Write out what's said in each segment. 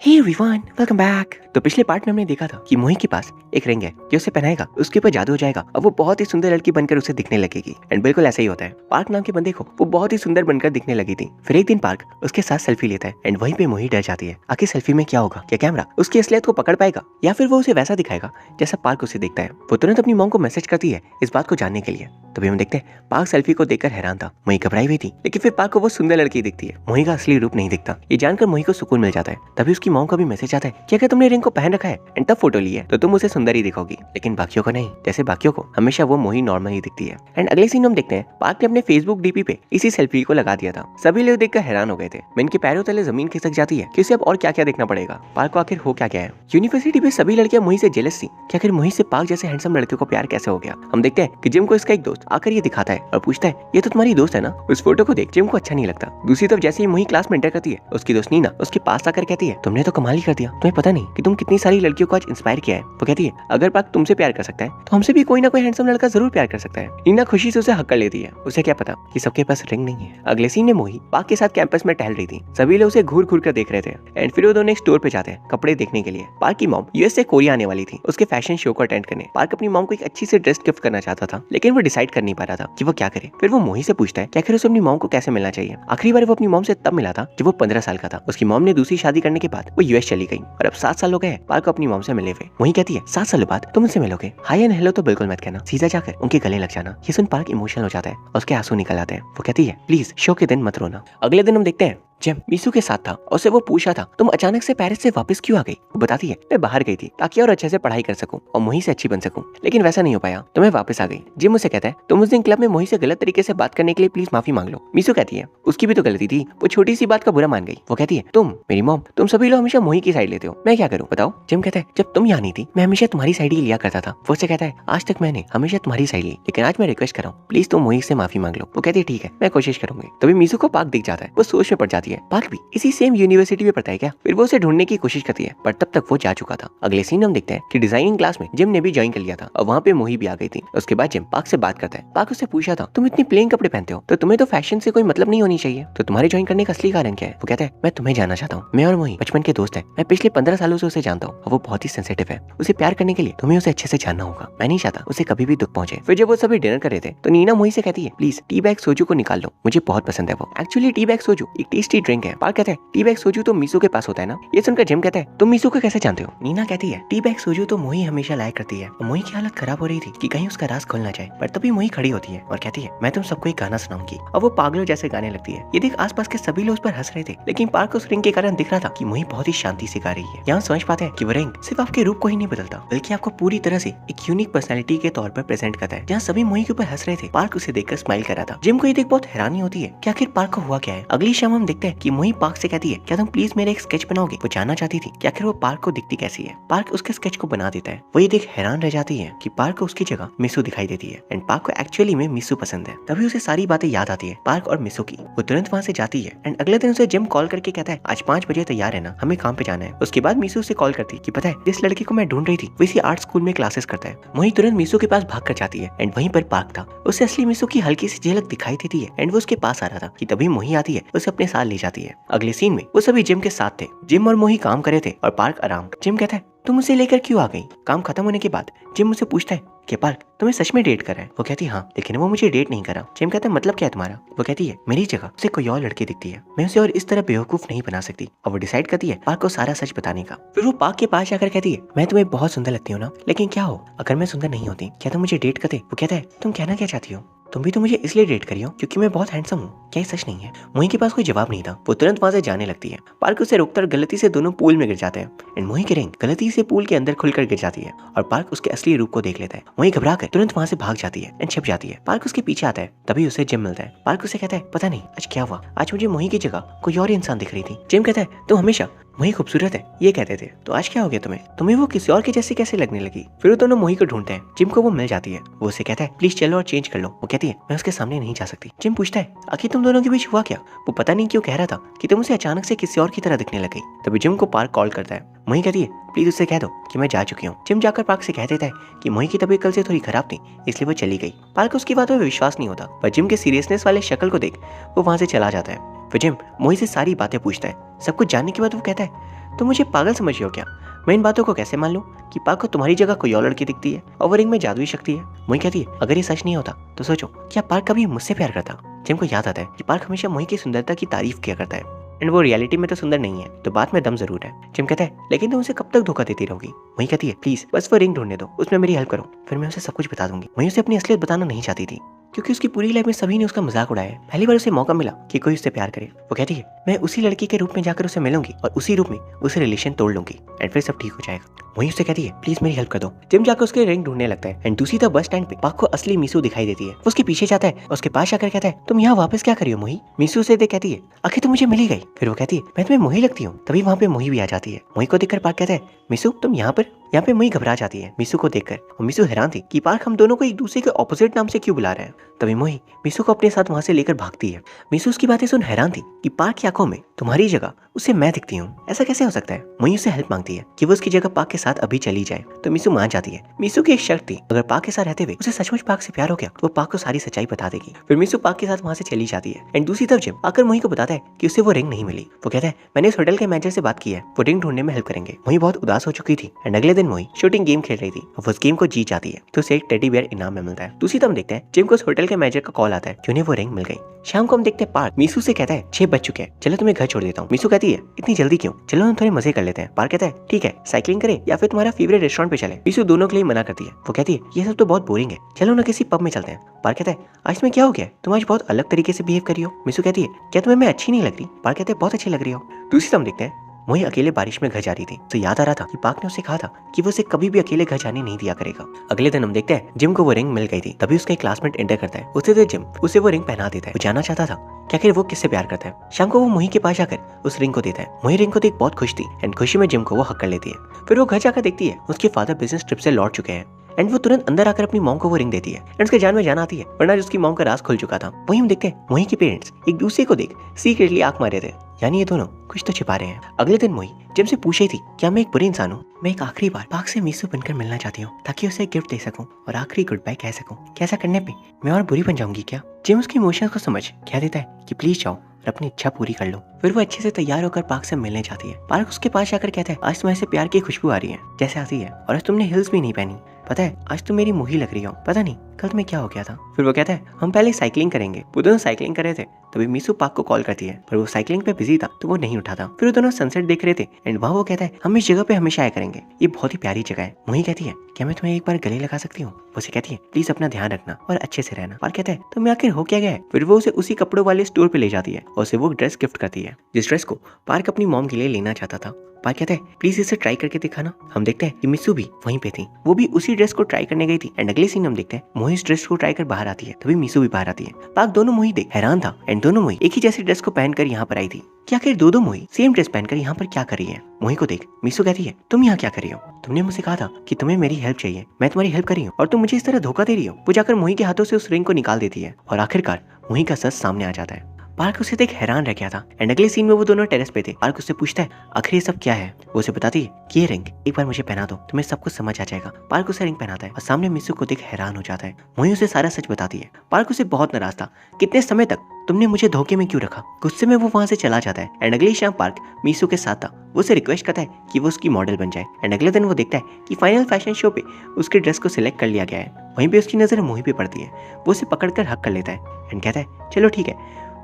Hey everyone, welcome back. तो पिछले part में हमने देखा था कि मोही के पास एक रिंग है जो उसे पहनाएगा, उसके ऊपर जादू हो जाएगा और वो बहुत ही सुंदर लड़की बनकर उसे दिखने लगेगी। एंड बिल्कुल ऐसा ही होता है। पार्क नाम के बंदे को वो बहुत ही सुंदर बनकर दिखने लगी थी। फिर एक दिन पार्क उसके साथ सेल्फी लेता है एंड वहीं पे मोही डर जाती है। आखिर सेल्फी में क्या होगा? क्या कैमरा उसकी असलियत को पकड़ पाएगा या फिर वो उसे वैसा दिखाएगा जैसा पार्क उसे देखता है? वो तुरंत अपनी मॉम को मैसेज करती है इस बात को जानने के लिए। तभी हम देखते हैं पार्क सेल्फी को देखकर हैरान था। मोही घबराई हुई थी, लेकिन फिर पार्क को वो सुंदर लड़की दिखती है। मोही का असली रूप नहीं दिखता। ये जानकर मोही को सुकून मिल जाता है। तभी उसकी मॉम का भी मैसेज आता है कि अगर तुमने रिंग को पहन रखा है एंड तब फोटो ली है तो तुम उसे सुंदर ही दिखोगी, लेकिन बाकियों को नहीं। जैसे बाकियों को हमेशा वो मोही नॉर्मल ही दिखती है। एंड अगले सीन हम देखते हैं पार्क ने अपने फेसबुक डीपी पे इसी सेल्फी को लगा दिया था। सभी लोग देखकर हैरान हो गए थे। मैं इनके पैरों तले जमीन खिसक जाती है कि उसे अब और क्या क्या देखना पड़ेगा। पार्क को आखिर हो क्या गया है? यूनिवर्सिटी पे सभी लड़कियां मोही से जेलस थी कि आखिर मोही से पार्क जैसे हैंडसम लड़के को प्यार कैसे हो गया। हम देखते हैं कि जिम को इसका एक दोस्त आकर ये दिखाता है और पूछता है ये तो तुम्हारी दोस्त है ना? उस फोटो को देख जिम को अच्छा नहीं लगता। दूसरी तरफ जैसे ही मोही क्लास में एंटर करती है, उसकी दोस्त नीना उसके पास आकर कहती है तुमने तो कमाल ही कर दिया, तुम्हें पता नहीं कि तुम कितनी सारी लड़कियों को आज इंस्पायर किया है। वो कहती है अगर पार्क तुमसे प्यार कर सकता है तो हमसे भी कोई ना कोई हैंडसम लड़का जरूर प्यार कर सकता है। नीना खुशी से उसे हक कर लेती है। उसे क्या पता कि सबके पास रिंग नहीं है। अगले सीन में मोही पार्क के साथ कैंपस में टहल रही थी। सभी लोग उसे घूर घूर कर देख रहे थे एंड फिर वो दोनों एक स्टोर पे जाते हैं कपड़े देखने के लिए। पार्क की मॉम यूएस से कोरिया आने वाली थी उसके फैशन शो को अटेंड करने। पार्क अपनी मॉम को एक अच्छी सी ड्रेस गिफ्ट करना चाहता था, लेकिन वो डिसाइड कर नहीं पा रहा था कि वो क्या करे। फिर वो मोही से पूछता है कि आखिर उसे अपनी मॉम को कैसे मिलना चाहिए। आखिरी बार वो अपनी मॉम से तब मिला था जब वो 15 साल का था। उसकी मॉम ने दूसरी शादी करने के बाद वो यूएस चली गई और अब 7 साल हो गए पार्क को अपनी मॉम से मिले हुए। मोही कहती है 7 साल बाद तुम उनसे मिलोगे? हाय एंड हेलो तो बिल्कुल मत कहना, सीधा जाकर उनके गले लग जाना। ये सुन पार्क इमोशनल हो जाता है और उसके आंसू निकल आते हैं। वो कहती है प्लीज शो के दिन मत रोना। अगले दिन हम देखते हैं जिम मीसू के साथ था और उसे वो पूछा था तुम अचानक से पेरिस से वापस क्यों आ गई? वो बताती है मैं बाहर गई थी ताकि और अच्छे से पढ़ाई कर सकूं और मोही से अच्छी बन सकूं, लेकिन वैसा नहीं हो पाया तो मैं वापस आ गई। जिम मुझसे कहता है तुम उस दिन क्लब में मोही से गलत तरीके से बात करने के लिए प्लीज माफी मांग लो। मीसू कहती है उसकी भी तो गलती थी, वो छोटी सी बात का बुरा मान गई। वो कहती है तुम मेरी मॉम, तुम सभी लोग हमेशा मोही की साइड लेते हो, मैं क्या करूं बताओ? जिम कहता है जब तुम यहाँ नहीं थी मैं हमेशा तुम्हारी साइड ही लिया करता था। वो कहता है आज तक मैंने हमेशा तुम्हारी साइड ली, लेकिन आज मैं रिक्वेस्ट कर रहा हूँ प्लीज तुम मोही से माफी मांग लो। वो कहती है ठीक है मैं कोशिश करूंगी। तभी मीसू को पार्क दिख जाता है। वो सोच में पड़ जाती है पार्क भी इसी सेम यूनिवर्सिटी में पढ़ता है क्या? फिर वो उसे ढूंढने की कोशिश करती है पर तब तक वो जा चुका था। अगले सीन हम देखते हैं कि डिजाइनिंग क्लास में जिम ने भी ज्वाइन कर लिया था और वहाँ पे मोही भी आ गई थी। उसके बाद जिम पार्क से बात करता है। पार्क उससे पूछा था तुम इतनी प्लेन कपड़े पहनते हो तो तुम्हें तो फैशन से कोई मतलब नहीं होनी चाहिए, तो तुम्हारे ज्वाइन करने का असली कारण क्या है? वो कहता है मैं तुम्हें जानना चाहता हूँ। मैं और मोही बचपन के दोस्त हैं। मैं पिछले 15 सालों से उसे जानता हूँ और वो बहुत ही सेंसिटिव है। उसे प्यार करने के लिए तुम्हें उसे अच्छे से जानना होगा। मैं नहीं चाहता उसे कभी भी दुख पहुंचे। फिर जब वो सभी डिनर कर रहे थे तो नीना मोही से कहती है प्लीज टी बैग सोजू को निकाल लो, मुझे बहुत पसंद है वो। एक्चुअली टी बैग सोजू एक टेस्टी ड्रिंक है। पार्क कहता है टी बैग सोजू तो मीसू के पास होता है ना? ये सुनकर जिम कहता है तुम मीसू को कैसे जानते हो? नीना कहती है टी बैग सोजू तो मोही हमेशा लाया करती है। मोही की हालत खराब हो रही थी कि कहीं उसका राज खुल ना जाए, पर तभी मोही खड़ी होती है और कहती है मैं तुम सबको एक गाना सुनाऊंगी। और वो पागलों जैसे गाने लगती है। ये देख आसपास के सभी लोग उस पर हंस रहे थे, लेकिन पार्क को उस रिंग के कारण दिख रहा था कि मोही बहुत ही शांति से गा रही है। यहाँ समझ पाते हैं कि वो रिंग सिर्फ आपके रूप को ही नहीं बदलता, बल्कि आपको पूरी तरह से एक यूनिक पर्सनैलिटी के तौर पर प्रेजेंट करता है। जहाँ सभी मोही के ऊपर हंस रहे थे पार्क उसे देखकर स्माइल कर रहा था। जिम को ये देख बहुत हैरानी होती है कि आखिर पार्क को हुआ क्या है। अगली शाम हम देखते हैं कि मोही पार्क से कहती है क्या तुम प्लीज मेरे एक स्केच बनाओगे? वो जानना चाहती थी कि आखिर वो पार्क को दिखती कैसी है। पार्क उसके स्केच को बना देता है। वो ये देख हैरान रह जाती है कि पार्क को उसकी जगह मिसू दिखाई देती है एंड पार्क को एक्चुअली में मिसू पसंद है। तभी उसे सारी बातें याद आती है पार्क और मिसू की। वो तुरंत वहाँ से जाती है एंड अगले दिन उसे जिम कॉल करके कहता है आज 5 बजे तैयार है ना, हमें काम पे जाना है। उसके बाद मिसू उसे कॉल करती कि पता है जिस लड़के को मैं ढूंढ रही थी वो इसी आर्ट स्कूल में क्लासेस करता है। वही तुरंत मिसू के पास भाग कर जाती है एंड वहीं पर पार्क था। उसे असली मिसू की हल्की सी झलक दिखाई देती है एंड वो उसके पास आ रहा था कि तभी मोही आती है, उसे अपने साथ ले जाती है। अगले सीन में वो सभी जिम के साथ थे। जिम और मोही काम कर रहे थे और पार्क आराम। जिम कहता है तुम उसे लेकर क्यों आ गई? काम खत्म होने के बाद जिम मुझसे पूछता है कि पार्क तुम्हें सच में डेट कर रहा है? वो कहती है हाँ, लेकिन वो मुझे डेट नहीं करा। जिम कहता है मतलब क्या है तुम्हारा? वो कहती है मेरी जगह उसे कोई और लड़की दिखती है, मैं उसे और इस तरह बेवकूफ नहीं बना सकती। और वो डिसाइड करती है पार्क को सारा सच बताने का। फिर वो पार्क के पास जाकर कहती है मैं तुम्हें बहुत सुंदर लगती हूँ ना, लेकिन क्या हो अगर मैं सुंदर नहीं होती, क्या तुम मुझे डेट करते? वो कहता है तुम कहना क्या चाहती हो? तुम भी तो मुझे इसलिए डेट करी हो क्योंकि मैं बहुत हैंडसम हूँ, क्या ये सच नहीं है? मोही के पास कोई जवाब नहीं था। वो तुरंत वहाँ से जाने लगती है। पार्क उसे रोककर गलती से दोनों पूल में गिर जाते हैं एंड मोही की रिंग गलती से पूल के अंदर खुलकर गिर जाती है और पार्क उसके असली रूप को देख लेता है। मोही घबरा कर तुरंत वहाँ से भाग जाती है एंड छिप जाती है। पार्क उसके पीछे आता है। तभी उसे जिम मिलता है। पार्क उसे कहता है पता नहीं आज क्या हुआ, आज मुझे मोही की जगह कोई और इंसान दिख रही थी। जिम कहता है तुम हमेशा मोही खूबसूरत है ये कहते थे, तो आज क्या हो गया तुम्हें वो किसी और के जैसी कैसे लगने लगी? फिर वो दोनों मोही को ढूंढते हैं। जिम को वो मिल जाती है। वो उसे कहता है प्लीज चलो और चेंज कर लो। वो कहती है मैं उसके सामने नहीं जा सकती। जिम पूछता है आखिर तुम दोनों के बीच हुआ क्या? वो पता नहीं क्यों कह रहा था कि तुम उसे अचानक से किसी और की तरह दिखने लग गई। तभी जिम को पार्क कॉल करता है। मोही कहती है प्लीज उससे कह दो कि मैं जा चुकी हूँ। जिम जाकर पार्क से कह देता है कि मोही की तबीयत कल से थोड़ी खराब थी इसलिए वो चली गई। पार्क उसकी बातों में विश्वास नहीं होता, पर जिम के सीरियसनेस वाले शक्ल को देख वो वहाँ से चला जाता है। फिर जिम मोही से सारी बातें पूछता है। सब कुछ जानने के बाद वो कहता है, तुम मुझे पागल समझ रहे हो क्या? मैं इन बातों को कैसे मान लूं कि पार्क को तुम्हारी जगह कोई और लड़की दिखती है और वो रिंग में जादुई शक्ति है? मोही कहती है, अगर ये सच नहीं होता तो सोचो, क्या पार्क कभी मुझसे प्यार करता? जिम को याद आता है कि पार्क हमेशा मोही की सुंदरता की तारीफ किया करता है एंड वो रियलिटी में तो सुंदर नहीं है, तो बात में दम जरूर है। जिम कहता है, लेकिन तुम उसे कब तक धोखा देती रहोगी? वही कहती है, प्लीज बस वो रिंग ढूंढने दो, उसमें मेरी हेल्प करो, फिर मैं उसे सब कुछ बता दूंगी। वही उसे अपनी असलियत बताना नहीं चाहती थी क्योंकि उसकी पूरी लाइफ में सभी ने उसका मजाक उड़ाया है। पहली बार उसे मौका मिला कि कोई उससे प्यार करे। वो कहती है, मैं उसी लड़की के रूप में जाकर उसे मिलूंगी और उसी रूप में उसे रिलेशन तोड़ लूंगी एंड फिर सब ठीक हो जाएगा। वही उसे कहती है, प्लीज मेरी हेल्प कर दो। जिम जाकर उसके रिंग ढूंढने लगता है एंड दूसरी तरफ बस स्टैंड पे पार्क को असली मीसू दिखाई देती है। वो उसके पीछे जाता है और उसके पास जाकर कहता है, तुम यहाँ वापस क्या कर रही हो मोही? मीसू उसे देख कहती है, आखिर तुम मुझे मिल ही गई। फिर वो कहती है, मैं तुम्हें मोही लगती हूँ। तभी वहाँ पे मोही भी आ जाती है। मोही को देखकर पार्क कहता है, मीसू तुम यहाँ पर? यहाँ पे मोही घबरा जाती है मीसू को देखकर और मीसू हैरान थी कि पार्क हम दोनों को एक दूसरे के ऑपोजिट नाम से क्यों बुला रहे हैं। तभी मोही मीसू को अपने साथ वहाँ से लेकर भागती है। मीसू उसकी बातें सुन हैरान थी कि पार्क की आंखों में तुम्हारी जगह उसे मैं दिखती हूँ, ऐसा कैसे हो सकता है? मोही उससे हेल्प मांगती है कि वो उसकी जगह पार्क के साथ अभी चली जाए, तो मीसू मान जाती है। मीसू की एक शर्त थी, अगर पार्क के साथ रहते हुए उसे सचमुच पार्क से प्यार हो गया तो वो पार्क को सारी सच्चाई बता देगी। फिर मीसू पार्क के साथ वहाँ से चली जाती है एंड दूसरी तरफ जिम आकर मोही को बताता है कि उसे वो रिंग नहीं मिली। वो कहता है, मैंने इस होटल के मैनेजर से बात की है, वो रिंग ढूंढने में हेल्प करेंगे। मोही बहुत उदास हो चुकी थी एंड अगले दिन मोही शूटिंग गेम खेल रही थी और उस गेम को जीत जाती है तो उसे एक टेडी बियर इनाम में मिलता है। दूसरी तरफ देखते हैं जिम को उस होटल के मैनेजर का कॉल आता है कि उन्हें वो रिंग मिल गई। शाम को हम देखते हैं पार्क मीसू से कहता है, 6 बज चुके हैं, चलो तुम्हें घर छोड़ देता हूँ। मीसू कहती है, इतनी जल्दी क्यों? चलो हम थोड़े मजे कर लेते हैं। पार्क कहता है, ठीक है, साइकिलिंग करें या फिर तुम्हारा फेवरेट रेस्टोरेंट पे चले। मीसू दोनों के लिए मना करती है। वो कहती है, ये सब तो बहुत बोरिंग है, चलो ना किसी पब में चलते हैं। पार्क कहता है, आज में क्या हो गया? तुम आज बहुत अलग तरीके से बिहेव कर रही हो। मीसू कहती है, क्या तुम्हें मैं अच्छी नहीं लग रही? पार्क कहते हैं, बहुत अच्छी लग रही हो। दूसरी तरफ देखते हैं मोही अकेले बारिश में घर जा रही थी तो याद आ रहा था कि पार्क ने उसे कहा था कि वो उसे कभी भी अकेले घर जाने नहीं दिया करेगा। अगले दिन हम देखते हैं जिम को वो रिंग मिल गई थी। तभी उसका एक क्लासमेट एंटर करता है। उसे देख जिम उसे वो रिंग पहना देता है। वो जानना चाहता था कि आखिर वो किससे प्यार करता है। शाम को वो मोही के पास जाकर उस रिंग को देता है। मोही रिंग को देख बहुत खुश थी एंड खुशी में जिम को वो हक कर लेती है। फिर वो घर जाकर देखती है उसके फादर बिजनेस ट्रिप से लौट चुके हैं एंड वो तुरंत अंदर आकर अपनी मॉम को वो रिंग देती है एंड उसके जान में जान आती है वरना उसकी मॉम का राज खुल चुका था। वहीं हम देखते हैं मोही के पेरेंट्स एक दूसरे को देख सीक्रेटली आंख मारे थे, यानी ये दोनों कुछ तो छिपा रहे हैं। अगले दिन मोही जिम से पूछ रही थी, क्या मैं एक बुरी इंसान हूँ? मैं एक आखिरी बार पार्क से मीसू बनकर मिलना चाहती हूँ ताकि उसे एक गिफ्ट दे सकूं और आखिरी गुड बाय कह सकूं। क्या ऐसा करने पे मैं और बुरी बन जाऊंगी क्या? जिम उसके इमोशंस को समझ कह देता है कि प्लीज जाओ और अपनी इच्छा पूरी कर लो। फिर वो अच्छे से तैयार होकर पार्क से मिलने जाती है। पार्क उसके पास जाकर कहता है, आज तुम्हारे से प्यार की खुशबू आ रही है जैसे आती है, और आज तुमने हिल्स भी नहीं पहनी। पता है आज तुम मेरी मोही लग रही हो, पता नहीं कल तुम्हें क्या हो गया था। फिर वो कहता है, हम पहले साइकिलिंग करेंगे। वो दोनों साइकिलिंग कर रहे थे तभी मीसू पार्क को कॉल करती है पर वो साइकिलिंग पे बिजी था तो वो नहीं उठाता। फिर वो दोनों सनसेट देख रहे थे एंड वहाँ वो कहता है, हम इस जगह पे हमेशा आया करेंगे, ये बहुत ही प्यारी जगह है। मोही कहती है, क्या मैं तुम्हें एक बार गले लगा सकती हूँ? उसे कहती है, प्लीज अपना ध्यान रखना और अच्छे से रहना। पार्क कहता है, तो मैं आखिर हो क्या गया है? फिर वो उसे उसी कपड़ों वाले स्टोर पे ले जाती है और उसे वो ड्रेस गिफ्ट करती है जिस ड्रेस को पार्क अपनी मॉम के लिए लेना चाहता था। पार्क कहता है, प्लीज इसे ट्राई करके दिखाना। हम देखते हैं कि मिसू भी वहीं पे थी, वो भी उसी ड्रेस को ट्राई करने गई थी एंड अगले सीन हम देखते हैं मोही इस ड्रेस को ट्राई कर बाहर आती है तभी मिसू भी बाहर आती है। पार्क दोनों मोही देख हैरान था एंड दोनों मोही एक ही जैसी ड्रेस को पहनकर यहाँ पर आई थी। क्या आखिर दो मोही सेम ड्रेस पहनकर यहाँ पर क्या कर रही है? मोही को देख मिसू कहती है, तुम यहाँ क्या कर रही हो? तुमने मुझसे कहा था कि तुम्हें मेरी हेल्प चाहिए, मैं तुम्हारी हेल्प कर रही हूँ और तुम मुझे इस तरह धोखा दे रही हो। वो जाकर मोही के हाथों से उस रिंग को निकाल देती है और आखिरकार मोही का सच सामने आ जाता है। पार्क उसे देख हैरान रह गया था एंड अगले सीन में वो दोनों टेरेस पे थे। पार्क उससे पूछता है, आखिर ये सब क्या है? वो उसे बताती है कि ये रिंग एक बार मुझे पहना दो, तुम्हें सब कुछ समझ आ जाएगा। पार्क उसे रिंग पहनाता है और सामने मिसू को देख हैरान हो जाता है। मोही उसे सारा सच बताती है। पार्क उसे बहुत नाराज था, कितने समय तक तुमने मुझे धोखे में क्यों रखा? गुस्से में वो वहाँ से चला जाता है एंड अगली शाम पार्क मिसू के साथ था। वो उसे रिक्वेस्ट करता है कि वो उसकी मॉडल बन जाए एंड अगले दिन वो देखता है कि फाइनल फैशन शो पे उसके ड्रेस को सिलेक्ट कर लिया गया है। वहीं पे उसकी नजर मोही पे पड़ती है। वो उसे पकड़कर हक कर लेता है एंड कहता है, चलो ठीक है,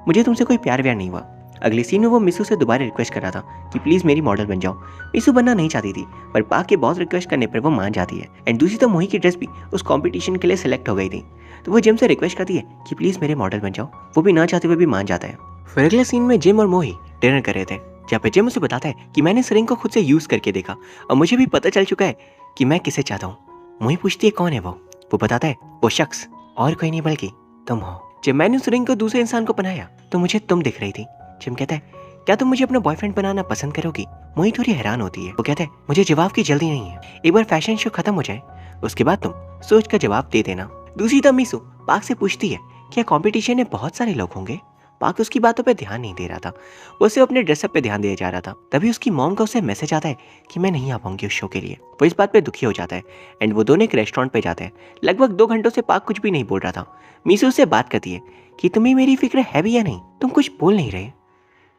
मुझे तुमसे कोई प्यार व्यार नहीं हुआ। अगले सीन में वो मिसू से दोबारा रिक्वेस्ट कर रहा था कि प्लीज मेरी मॉडल बन जाओ। मिसू बनना नहीं चाहती थी पर पार्क के बहुत रिक्वेस्ट करने पर वो मान जाती है एंड दूसरी तरफ मोही की ड्रेस भी उस कंपटीशन के लिए सिलेक्ट हो गई थी तो वो जिम से रिक्वेस्ट करती है कि प्लीज मेरे मॉडल बन जाओ। वो भी ना चाहते हुए भी मान जाता है। फिर अगले सीन में जिम और मोही डिनर कर रहे थे जहाँ पे जिम उसे बताता है कि मैंने इस रिंग को खुद से यूज करके देखा और मुझे भी पता चल चुका है कि मैं किसे चाहता हूँ। मोही पूछती है, कौन है वो बताता है, वो शख्स और कोई नहीं बल्कि तुम हो। जब मैंने उस रिंग को दूसरे इंसान को पहनाया तो मुझे तुम दिख रही थी। जिम कहता है, क्या तुम मुझे अपना बॉयफ्रेंड बनाना पसंद करोगी? मोही थोड़ी हैरान होती है। वो कहता है, मुझे जवाब की जल्दी नहीं है, एक बार फैशन शो खत्म हो जाए उसके बाद तुम सोच कर जवाब दे देना। दूसरी तरफ मिसू पार्क से पूछती है, क्या कंपटीशन में बहुत सारे लोग होंगे? पार्क उसकी बातों पे ध्यान नहीं दे रहा था, वो सिर्फ अपने ड्रेसअप पे ध्यान दिया जा रहा था। तभी उसकी मॉम का उसे मैसेज आता है कि मैं नहीं आ पाऊंगी उस शो के लिए। वो इस बात पे दुखी हो जाता है एंड वो दोनों एक रेस्टोरेंट पे जाते हैं। लगभग 2 घंटों से पार्क कुछ भी नहीं बोल रहा था। मिसू उससे बात करती है कि तुम्हें मेरी फिक्र है भी या नहीं, तुम कुछ बोल नहीं रहे।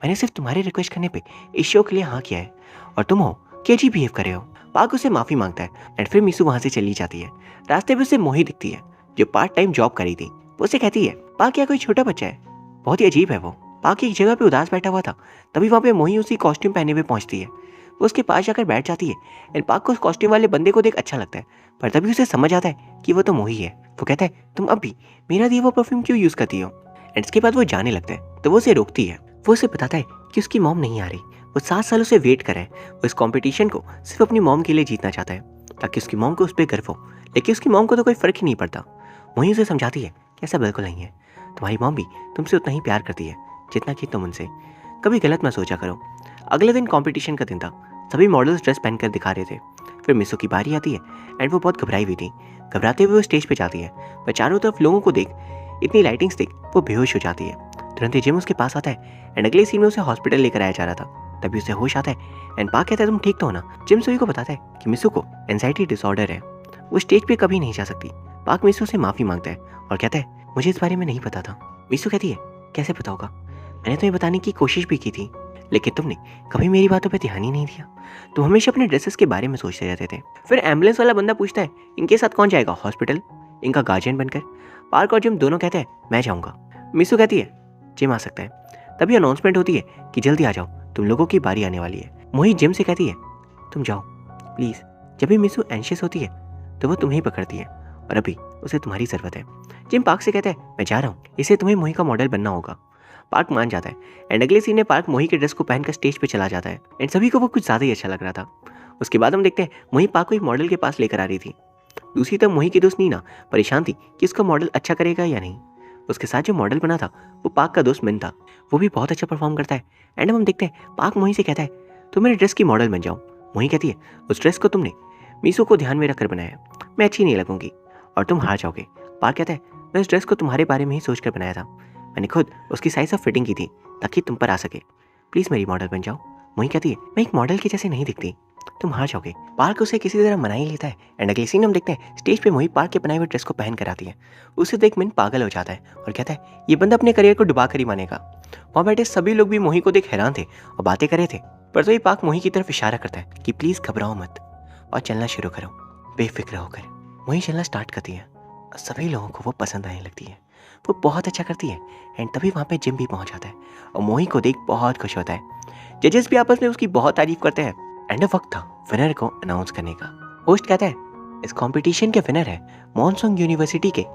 मैंने सिर्फ तुम्हारे रिक्वेस्ट करने पे इस शो के लिए हाँ किया है और तुम हो कि अजीब बिहेव कर रहे हो। पार्क उसे माफी मांगता है एंड फिर मिसू वहां से चली जाती है। रास्ते में उसे मोही दिखती है जो पार्ट टाइम जॉब करी थी। वो उसे कहती है पार्क क्या कोई छोटा बच्चा है, बहुत ही अजीब है वो। पार्क एक जगह पे उदास बैठा हुआ था, तभी वहाँ पे मोही उसी कॉस्ट्यूम पहने हुए पहुंचती है। वो उसके पास जाकर बैठ जाती है एंड पार्क को उस कॉस्ट्यूम वाले बंदे को देख अच्छा लगता है, पर तभी उसे समझ आता है कि वो तो मोही है। वो कहता है तुम अब भी मेरा दिया हुआ परफ्यूम क्यों यूज करती हो। एंड इसके बाद वो जाने लगता है तो वो उसे रोकती है। वो उसे बताता है कि उसकी मॉम नहीं आ रही, वो 7 सालों से वेट कर रहा है। वो इस कंपटीशन को सिर्फ अपनी मॉम के लिए जीतना चाहता है ताकि उसकी मॉम को उस पर गर्व हो, लेकिन उसकी मॉम को तो कोई फर्क ही नहीं पड़ता। वहीं उसे समझाती है कि ऐसा बिल्कुल नहीं है, तुम्हारी मॉम भी तुमसे उतना ही प्यार करती है जितना कि तुम उनसे। कभी गलत मत सोचा करो। अगले दिन कंपटीशन का दिन था, सभी मॉडल्स ड्रेस पहनकर दिखा रहे थे। फिर मिसू की बारी आती है एंड वो बहुत घबराई हुई थी। घबराते हुए वो स्टेज पे जाती है, पर चारों तरफ लोगों को देख, इतनी लाइटिंग्स देख वो बेहोश हो जाती है। तुरंत ही जिम उसके पास आता है एंड अगले सीन में उसे हॉस्पिटल लेकर आया जा रहा था। तभी उसे होश आता है एंड पार्क कहता है तुम ठीक तो हो ना। जिम सभी को बताता है कि मिसू को एंजाइटी डिसऑर्डर है, वो स्टेज पे कभी नहीं जा सकती। पार्क मिसू से माफी मांगता है और कहता है मुझे इस बारे में नहीं पता था। मिसू कहती है कैसे पता होगा, मैंने तुम्हें बताने की कोशिश भी की थी, लेकिन तुमने कभी मेरी बातों पे ध्यान ही नहीं दिया। तुम हमेशा अपने ड्रेसेस के बारे में सोचते रहते थे। फिर एम्बुलेंस वाला बंदा पूछता है इनके साथ कौन जाएगा हॉस्पिटल, इनका गार्जियन बनकर। पार्क और जिम दोनों कहते हैं मैं जाऊंगा। मिसू कहती है जिम आ सकता है। तभी अनाउंसमेंट होती है कि जल्दी आ जाओ, तुम लोगों की बारी आने वाली है। मोही जिम से कहती है तुम जाओ प्लीज। जब भी मिसू एंशियस होती है तो वो तुम्हें पकड़ती है और अभी उसे तुम्हारी जरूरत है। जिम पार्क से कहता है मैं जा रहा हूँ, इसे तुम्हें मोही का मॉडल बनना होगा। पार्क मान जाता है एंड अगले सीन में पार्क मोही के ड्रेस को पहनकर स्टेज पे चला जाता है एंड सभी को वो कुछ ज्यादा ही अच्छा लग रहा था। उसके बाद हम देखते हैं मोही पार्क को एक मॉडल के पास लेकर आ रही थी। दूसरी तरफ मोही की दोस्त नीना परेशान थी कि उसका मॉडल अच्छा करेगा या नहीं। उसके साथ जो मॉडल बना था वो पार्क का दोस्त मिन था, वो भी बहुत अच्छा परफॉर्म करता है। एंड हम देखते हैं पार्क मोही से कहता है तुम मेरे ड्रेस की मॉडल बन जाओ। मोही कहती है उस ड्रेस को तुमने मीसो को ध्यान में रखकर बनाया, मैं अच्छी नहीं लगूंगी और तुम हार जाओगे। पार्क कहता है मैं इस ड्रेस को तुम्हारे बारे में ही सोचकर बनाया था, मैंने खुद उसकी साइज ऑफ फिटिंग की थी ताकि तुम पर आ सके, प्लीज मेरी मॉडल बन जाओ। मोही कहती है मैं एक मॉडल की जैसे नहीं दिखती, तुम हार जाओगे। पार्क उसे किसी तरह मना ही लेता है एंड अगले सीन हम देखते हैं स्टेज पे मोही पार्क के बनाए हुए ड्रेस को पहन कर आती है। उसे देख मिन पागल हो जाता है और कहता है ये बंदा अपने करियर को डुबा कर ही मानेगा। वहाँ बैठे सभी लोग भी मोही को देख हैरान थे और बातें कर रहे थे, पर तो ये पार्क मोही की तरफ इशारा करता है कि प्लीज घबराओ मत और चलना शुरू करो बेफिक्र होकर। मोही चलना स्टार्ट करती है और सभी लोगों को वो पसंद आने लगती है, वो बहुत अच्छा करती है। एंड तभी वहाँ पे जिम भी पहुँच जाता है और मोही को देख बहुत खुश होता है। जजेस भी आपस में उसकी बहुत तारीफ करते हैं एंड वक्त था विनर को अनाउंस करने का। होस्ट कहता है इस कंपटीशन के विनर है मॉनसोंग यूनिवर्सिटी के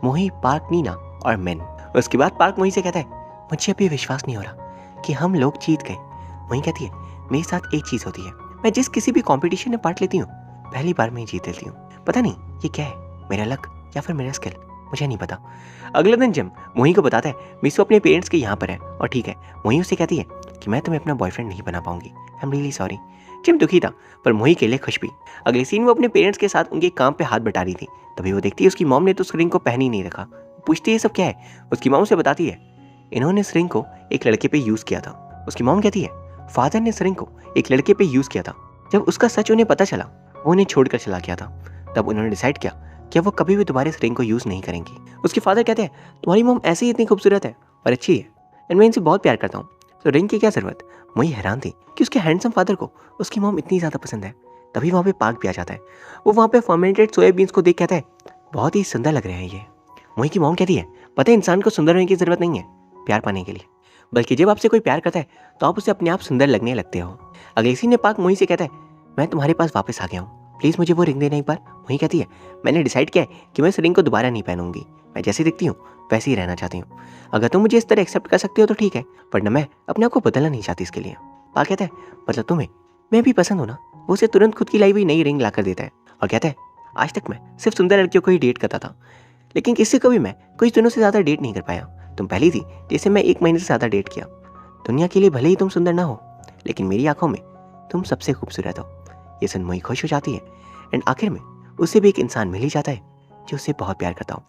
मोही, पार्क, नीना और मेन। उसके बाद पार्क मोही से कहता है मुझे अभी विश्वास नहीं हो रहा कि हम लोग जीत गए। मोही कहती है मेरे साथ एक चीज होती है, मैं जिस किसी भी कंपटीशन में पार्ट लेती हूँ पहली बार में ही जीत लेती हूँ। पता नहीं ये क्या है, मेरा लक या फिर मेरा स्किल, मुझे नहीं पता। अगले दिन जिम मोही को बताता है मिसू अपने पेरेंट्स के यहाँ पर है और ठीक है। मोही उससे कहती है कि मैं तुम्हें अपना बॉयफ्रेंड नहीं बना पाऊंगी, I am really sorry. Gym दुखी था पर मोही के लिए खुश भी। अगले सीन वो अपने पेरेंट्स के साथ उनके काम पे हाथ बटा रही थी, तभी वो देखती है उसकी मॉम ने तो उस रिंग को पहन ही नहीं रखा। पूछती है सब क्या है। उसकी मॉम से बताती है इन्होंने इस रिंग को एक लड़के पे यूज किया था। उसकी मॉम कहती है फादर ने इस रिंग को एक लड़के पे यूज किया था, जब उसका सच उन्हें पता चला वो उन्हें छोड़कर चला गया था। तब उन्होंने डिसाइड किया कि वो कभी भी दोबारा इस रिंग को यूज नहीं करेंगी। उसके फादर कहते हैं तुम्हारी मॉम ऐसे ही इतनी खूबसूरत है और अच्छी है एंड मैं इनसे बहुत प्यार करता हूँ, तो रिंग की क्या जरूरत। मोही हैरान थी कि उसके हैंडसम फादर को उसकी मॉम इतनी ज़्यादा पसंद है। तभी वहाँ पे पार्क भी आ जाता है। वो वहाँ पे फर्मेंटेड सोयाबीन्स को देख कहता है बहुत ही सुंदर लग रहे हैं ये। मोही की मॉम कहती है पता है इंसान को सुंदर होने की जरूरत नहीं है प्यार पाने के लिए, बल्कि जब आपसे कोई प्यार करता है तो आप उसे अपने आप सुंदर लगने लगते हो। अगले सीन में पार्क मोही से कहता है मैं तुम्हारे पास वापस आ गया हूँ, प्लीज़ मुझे वो रिंग देना एक बार। मोही कहती है मैंने डिसाइड किया है कि मैं इस रिंग को दोबारा नहीं पहनूंगी, मैं जैसी दिखती हूँ वैसे ही रहना चाहती हूँ। अगर तुम मुझे इस तरह एक्सेप्ट कर सकते हो तो ठीक है, वरना मैं अपने आप को बदलना नहीं चाहती इसके लिए। पार्क कहता है मतलब तुम्हें मैं भी पसंद हूँ ना। वो उसे तुरंत खुद की लाई हुई नई रिंग लाकर देता है और कहता है आज तक मैं सिर्फ सुंदर लड़कियों को ही डेट करता था, लेकिन किसी को भी मैं कुछ दिनों से ज़्यादा डेट नहीं कर पाया। तुम पहली थी जिसे मैं 1 महीने से ज़्यादा डेट किया। दुनिया के लिए भले ही तुम सुंदर ना हो, लेकिन मेरी आंखों में तुम सबसे खूबसूरत हो। ये सुन मोही खुश हो जाती है एंड आखिर में उसे भी एक इंसान मिल ही जाता है जो उसे बहुत प्यार करता हो।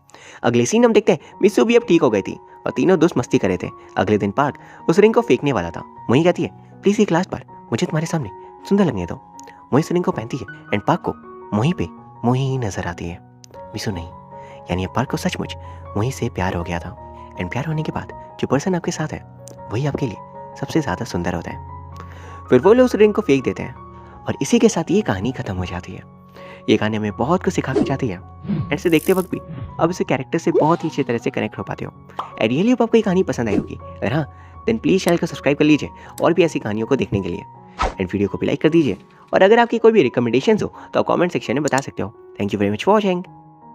अगले सीन हम देखते हैं मिसू भी अब ठीक हो गई थी और तीनों दोस्त मस्ती कर रहे थे। अगले दिन पार्क उस रिंग को फेंकने वाला था। मोही कहती है प्लीज एक लास्ट बार मुझे तुम्हारे सामने सुंदर लगने दो। मोही उस रिंग को पहनती है एंड पार्क को मोही पे मोही ही नजर आती है, मिसू नहीं। यानी अब पार्क को सचमुच मोही से प्यार हो गया था। एंड प्यार होने के बाद जो पर्सन आपके साथ है वही आपके लिए सबसे ज़्यादा सुंदर होता है। फिर वो लोग उस रिंग को फेंक देते हैं और इसी के साथ ये कहानी खत्म हो जाती है। ये कहानी हमें बहुत कुछ सिखा के जाती है एंड इसे देखते वक्त भी अब इस कैरेक्टर से बहुत ही अच्छी तरह से कनेक्ट हो पाते हो। आई रियली होप आपको ये कहानी पसंद आई होगी। अगर हाँ, देन प्लीज़ चैनल को सब्सक्राइब कर लीजिए और भी ऐसी कहानियों को देखने के लिए, एंड वीडियो को भी लाइक कर दीजिए। और अगर आपकी कोई भी रिकमेंडेशंस हो तो आप कमेंट सेक्शन में बता सकते हो। Thank you very much for watching.